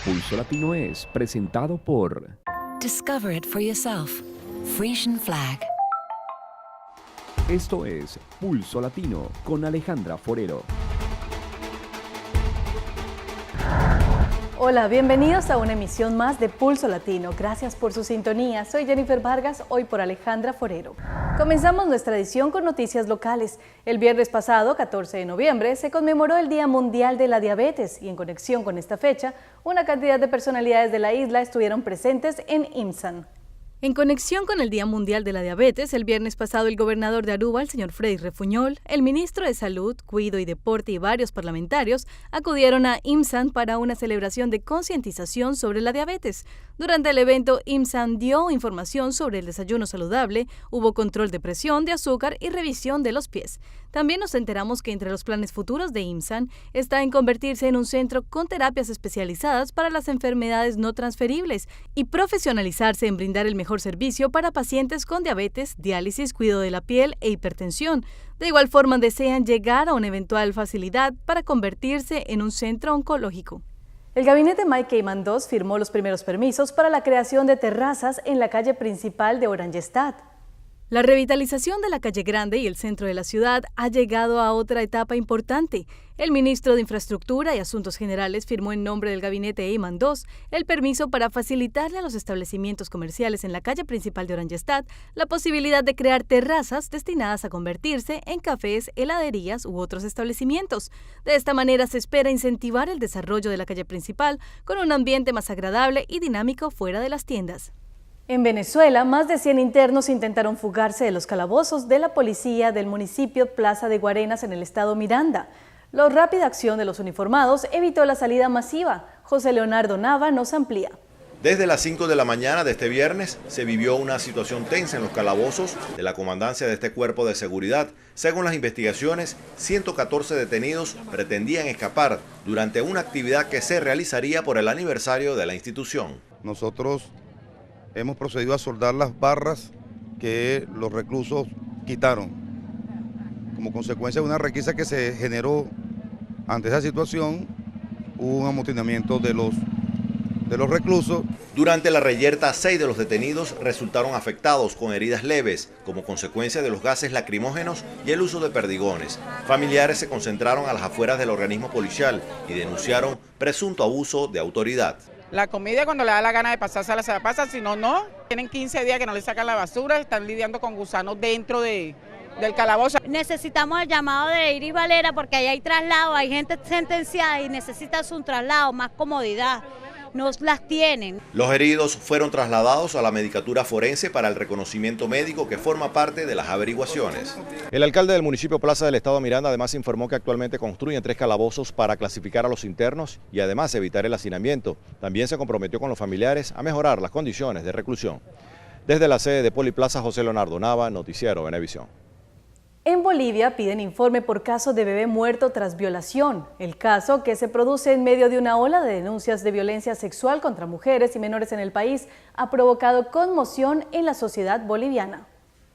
Pulso Latino es presentado por Discover it for yourself. Frisian Flag. Esto es Pulso Latino con Alejandra Forero. Hola, bienvenidos a una emisión más de Pulso Latino. Gracias por su sintonía. Soy Jennifer Vargas, hoy por Alejandra Forero. Comenzamos nuestra edición con noticias locales. El viernes pasado, 14 de noviembre, se conmemoró el Día Mundial de la Diabetes y en conexión con esta fecha, una cantidad de personalidades de la isla estuvieron presentes en IMSAN. En conexión con el Día Mundial de la Diabetes, el viernes pasado el gobernador de Aruba, el señor Freddy Refuñol, el ministro de Salud, Cuido y Deporte y varios parlamentarios acudieron a IMSAN para una celebración de concientización sobre la diabetes. Durante el evento, IMSAN dio información sobre el desayuno saludable, hubo control de presión, de azúcar y revisión de los pies. También nos enteramos que entre los planes futuros de IMSAN está en convertirse en un centro con terapias especializadas para las enfermedades no transferibles y profesionalizarse en brindar el mejor servicio para pacientes con diabetes, diálisis, cuidado de la piel e hipertensión. De igual forma, desean llegar a una eventual facilidad para convertirse en un centro oncológico. El gabinete Mike Cayman II firmó los primeros permisos para la creación de terrazas en la calle principal de Oranjestad. La revitalización de la calle Grande y el centro de la ciudad ha llegado a otra etapa importante. El ministro de Infraestructura y Asuntos Generales firmó en nombre del gabinete Cayman II el permiso para facilitarle a los establecimientos comerciales en la calle principal de Oranjestad la posibilidad de crear terrazas destinadas a convertirse en cafés, heladerías u otros establecimientos. De esta manera se espera incentivar el desarrollo de la calle principal con un ambiente más agradable y dinámico fuera de las tiendas. En Venezuela, más de 100 internos intentaron fugarse de los calabozos de la policía del municipio Plaza de Guarenas en el estado Miranda. La rápida acción de los uniformados evitó la salida masiva. José Leonardo Nava nos amplía. Desde las 5 de la mañana de este viernes se vivió una situación tensa en los calabozos de la comandancia de este cuerpo de seguridad. Según las investigaciones, 114 detenidos pretendían escapar durante una actividad que se realizaría por el aniversario de la institución. Nosotros hemos procedido a soldar las barras que los reclusos quitaron. Como consecuencia de una requisa que se generó ante esa situación, hubo un amotinamiento de los reclusos. Durante la reyerta, 6 de los detenidos resultaron afectados con heridas leves como consecuencia de los gases lacrimógenos y el uso de perdigones. Familiares se concentraron a las afueras del organismo policial y denunciaron presunto abuso de autoridad. La comida cuando le da la gana de pasársela se la pasa, si no, no. Tienen 15 días que no le sacan la basura, están lidiando con gusanos dentro del calabozo. Necesitamos el llamado de Iris Valera porque ahí hay traslado, hay gente sentenciada y necesitas un traslado, más comodidad. Nos las tienen. Los heridos fueron trasladados a la medicatura forense para el reconocimiento médico que forma parte de las averiguaciones. El alcalde del municipio Plaza del estado Miranda además informó que actualmente construyen 3 calabozos para clasificar a los internos y además evitar el hacinamiento. También se comprometió con los familiares a mejorar las condiciones de reclusión. Desde la sede de Poliplaza, José Leonardo Nava, Noticiero Venevisión. En Bolivia piden informe por caso de bebé muerto tras violación. El caso, que se produce en medio de una ola de denuncias de violencia sexual contra mujeres y menores en el país, ha provocado conmoción en la sociedad boliviana.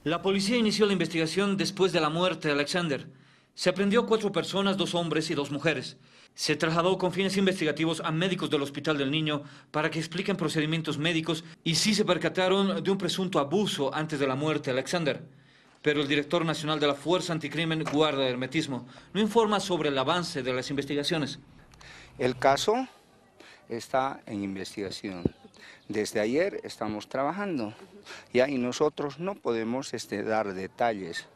La policía inició la investigación después de la muerte de Alexander. Se aprendió a 4 personas, 2 hombres y 2 mujeres. Se trasladó con fines investigativos a médicos del Hospital del Niño para que expliquen procedimientos médicos y sí se percataron de un presunto abuso antes de la muerte de Alexander. Pero el director nacional de la Fuerza Anticrimen guarda hermetismo. No informa sobre el avance de las investigaciones. El caso está en investigación. Desde ayer estamos trabajando y nosotros no podemos dar detalles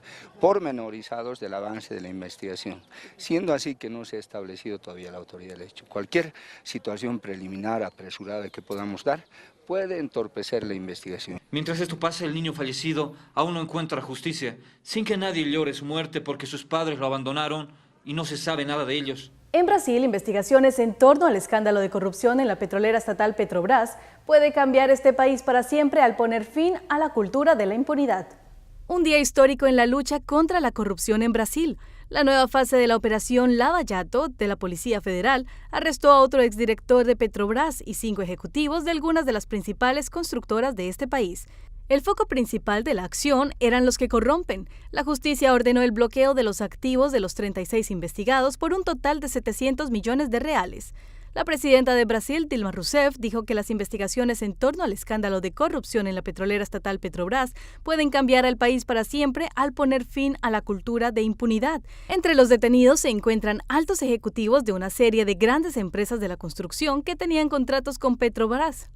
pormenorizados del avance de la investigación, siendo así que no se ha establecido todavía la autoridad del hecho. Cualquier situación preliminar, apresurada que podamos dar, puede entorpecer la investigación. Mientras esto pasa, el niño fallecido aún no encuentra justicia, sin que nadie llore su muerte porque sus padres lo abandonaron y no se sabe nada de ellos. En Brasil, investigaciones en torno al escándalo de corrupción en la petrolera estatal Petrobras puede cambiar este país para siempre al poner fin a la cultura de la impunidad. Un día histórico en la lucha contra la corrupción en Brasil. La nueva fase de la operación Lava Jato de la Policía Federal arrestó a otro exdirector de Petrobras y 5 ejecutivos de algunas de las principales constructoras de este país. El foco principal de la acción eran los que corrompen. La justicia ordenó el bloqueo de los activos de los 36 investigados por un total de 700 millones de reales. La presidenta de Brasil, Dilma Rousseff, dijo que las investigaciones en torno al escándalo de corrupción en la petrolera estatal Petrobras pueden cambiar al país para siempre al poner fin a la cultura de impunidad. Entre los detenidos se encuentran altos ejecutivos de una serie de grandes empresas de la construcción que tenían contratos con Petrobras.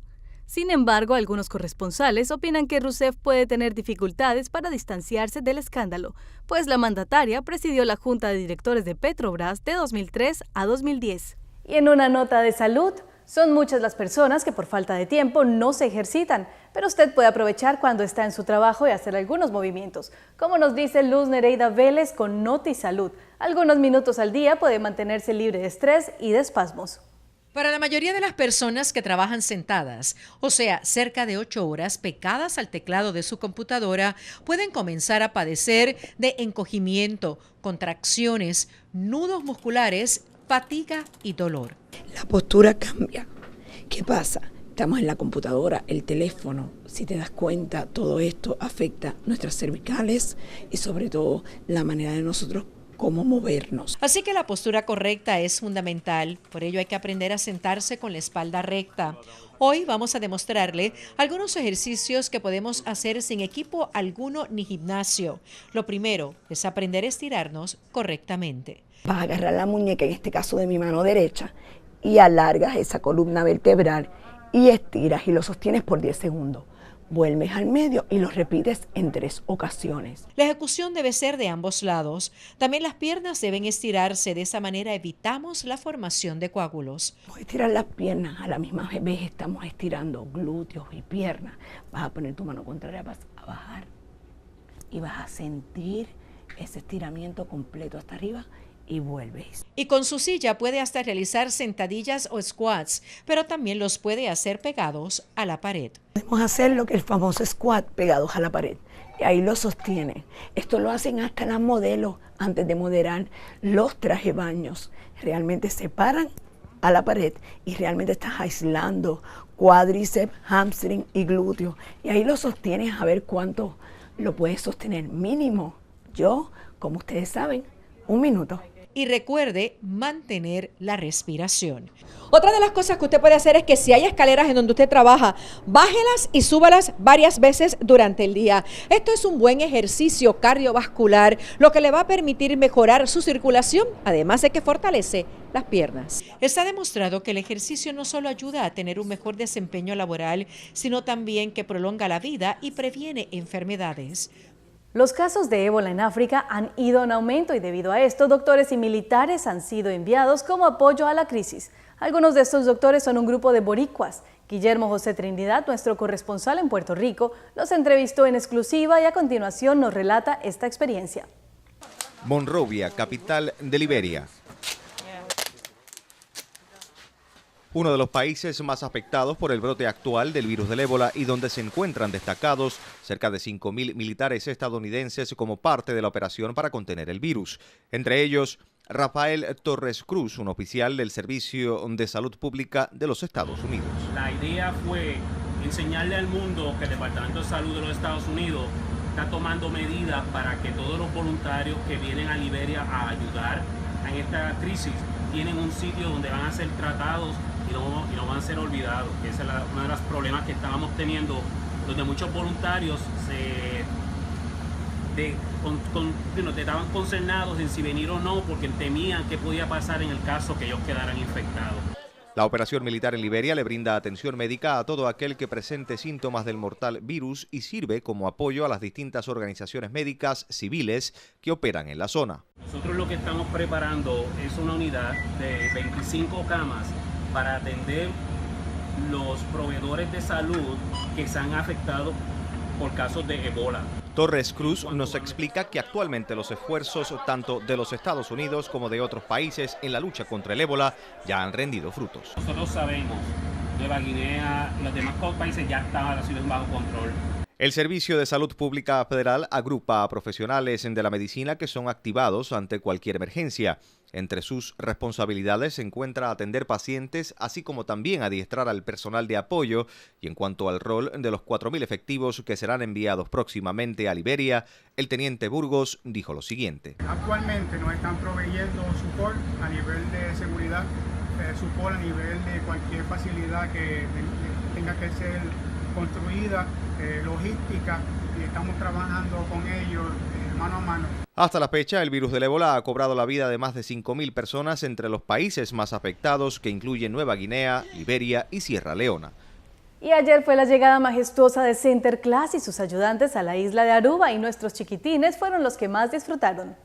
Sin embargo, algunos corresponsales opinan que Rousseff puede tener dificultades para distanciarse del escándalo, pues la mandataria presidió la Junta de Directores de Petrobras de 2003 a 2010. Y en una nota de salud, son muchas las personas que por falta de tiempo no se ejercitan, pero usted puede aprovechar cuando está en su trabajo y hacer algunos movimientos. Como nos dice Luz Nereida Vélez con Noti Salud, algunos minutos al día puede mantenerse libre de estrés y de espasmos. Para la mayoría de las personas que trabajan sentadas, o sea, cerca de 8 horas pegadas al teclado de su computadora, pueden comenzar a padecer de encogimiento, contracciones, nudos musculares, fatiga y dolor. La postura cambia. ¿Qué pasa? Estamos en la computadora, el teléfono. Si te das cuenta, todo esto afecta nuestras cervicales y sobre todo la manera de nosotros cómo movernos. Así que la postura correcta es fundamental. Por ello hay que aprender a sentarse con la espalda recta. Hoy vamos a demostrarle algunos ejercicios que podemos hacer sin equipo alguno ni gimnasio. Lo primero es aprender a estirarnos correctamente. Vas a agarrar la muñeca, en este caso de mi mano derecha, y alargas esa columna vertebral y estiras y lo sostienes por 10 segundos. Vuelves al medio y lo repites en 3 ocasiones. La ejecución debe ser de ambos lados. También las piernas deben estirarse, de esa manera evitamos la formación de coágulos. Puedes estirar las piernas, a la misma vez estamos estirando glúteos y piernas. Vas a poner tu mano contraria, vas a bajar y vas a sentir ese estiramiento completo hasta arriba y vuelves. Y con su silla puede hasta realizar sentadillas o squats, pero también los puede hacer pegados a la pared. Podemos hacer lo que el famoso squat pegados a la pared. Y ahí lo sostienen. Esto lo hacen hasta las modelos antes de moderar los traje baños. Realmente se paran a la pared y realmente estás aislando cuádriceps, hamstring y glúteo. Y ahí lo sostienes a ver cuánto lo puedes sostener. Mínimo, yo, como ustedes saben, 1 minuto. Y recuerde mantener la respiración. Otra de las cosas que usted puede hacer es que si hay escaleras en donde usted trabaja, bájelas y súbalas varias veces durante el día. Esto es un buen ejercicio cardiovascular, lo que le va a permitir mejorar su circulación, además de que fortalece las piernas. Está demostrado que el ejercicio no solo ayuda a tener un mejor desempeño laboral, sino también que prolonga la vida y previene enfermedades. Los casos de ébola en África han ido en aumento y debido a esto, doctores y militares han sido enviados como apoyo a la crisis. Algunos de estos doctores son un grupo de boricuas. Guillermo José Trinidad, nuestro corresponsal en Puerto Rico, los entrevistó en exclusiva y a continuación nos relata esta experiencia. Monrovia, capital de Liberia. Uno de los países más afectados por el brote actual del virus del ébola y donde se encuentran destacados cerca de 5.000 militares estadounidenses como parte de la operación para contener el virus. Entre ellos, Rafael Torres Cruz, un oficial del Servicio de Salud Pública de los Estados Unidos. La idea fue enseñarle al mundo que el Departamento de Salud de los Estados Unidos está tomando medidas para que todos los voluntarios que vienen a Liberia a ayudar en esta crisis tienen un sitio donde van a ser tratados y no van a ser olvidados. Ese es uno de los problemas que estábamos teniendo, donde muchos voluntarios estaban concernados en si venir o no, porque temían qué podía pasar en el caso que ellos quedaran infectados. La operación militar en Liberia le brinda atención médica a todo aquel que presente síntomas del mortal virus y sirve como apoyo a las distintas organizaciones médicas civiles que operan en la zona. Nosotros lo que estamos preparando es una unidad de 25 camas para atender los proveedores de salud que se han afectado por casos de ébola. Torres Cruz nos explica que actualmente los esfuerzos tanto de los Estados Unidos como de otros países en la lucha contra el ébola ya han rendido frutos. Nosotros sabemos, Nueva Guinea y los demás países ya estaban la situación bajo control. El Servicio de Salud Pública Federal agrupa a profesionales de la medicina que son activados ante cualquier emergencia. Entre sus responsabilidades se encuentra atender pacientes, así como también adiestrar al personal de apoyo. Y en cuanto al rol de los 4.000 efectivos que serán enviados próximamente a Liberia, el teniente Burgos dijo lo siguiente. Actualmente nos están proveyendo support a nivel de seguridad support a nivel de cualquier facilidad que tenga que ser construida, logística, y estamos trabajando con ellos mano a mano. Hasta la fecha, el virus del ébola ha cobrado la vida de más de 5.000 personas entre los países más afectados, que incluyen Nueva Guinea, Liberia y Sierra Leona. Y ayer fue la llegada majestuosa de Sinterklaas y sus ayudantes a la isla de Aruba, y nuestros chiquitines fueron los que más disfrutaron.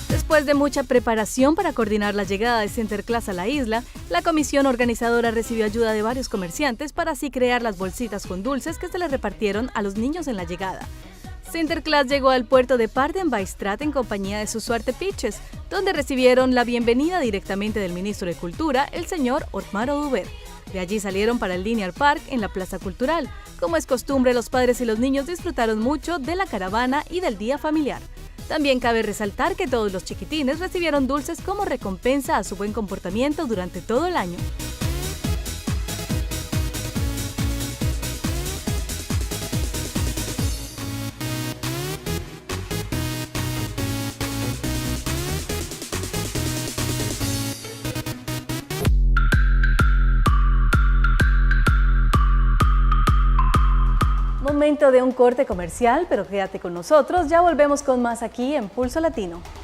Después de mucha preparación para coordinar la llegada de Sinterklaas a la isla, la comisión organizadora recibió ayuda de varios comerciantes para así crear las bolsitas con dulces que se les repartieron a los niños en la llegada. Sinterklaas llegó al puerto de Paardenwijstraat en compañía de su suerte Piches, donde recibieron la bienvenida directamente del ministro de Cultura, el señor Otmar Oduber. De allí salieron para el Linear Park en la Plaza Cultural. Como es costumbre, los padres y los niños disfrutaron mucho de la caravana y del día familiar. También cabe resaltar que todos los chiquitines recibieron dulces como recompensa a su buen comportamiento durante todo el año. Momento de un corte comercial, pero quédate con nosotros, ya volvemos con más aquí en Pulso Latino.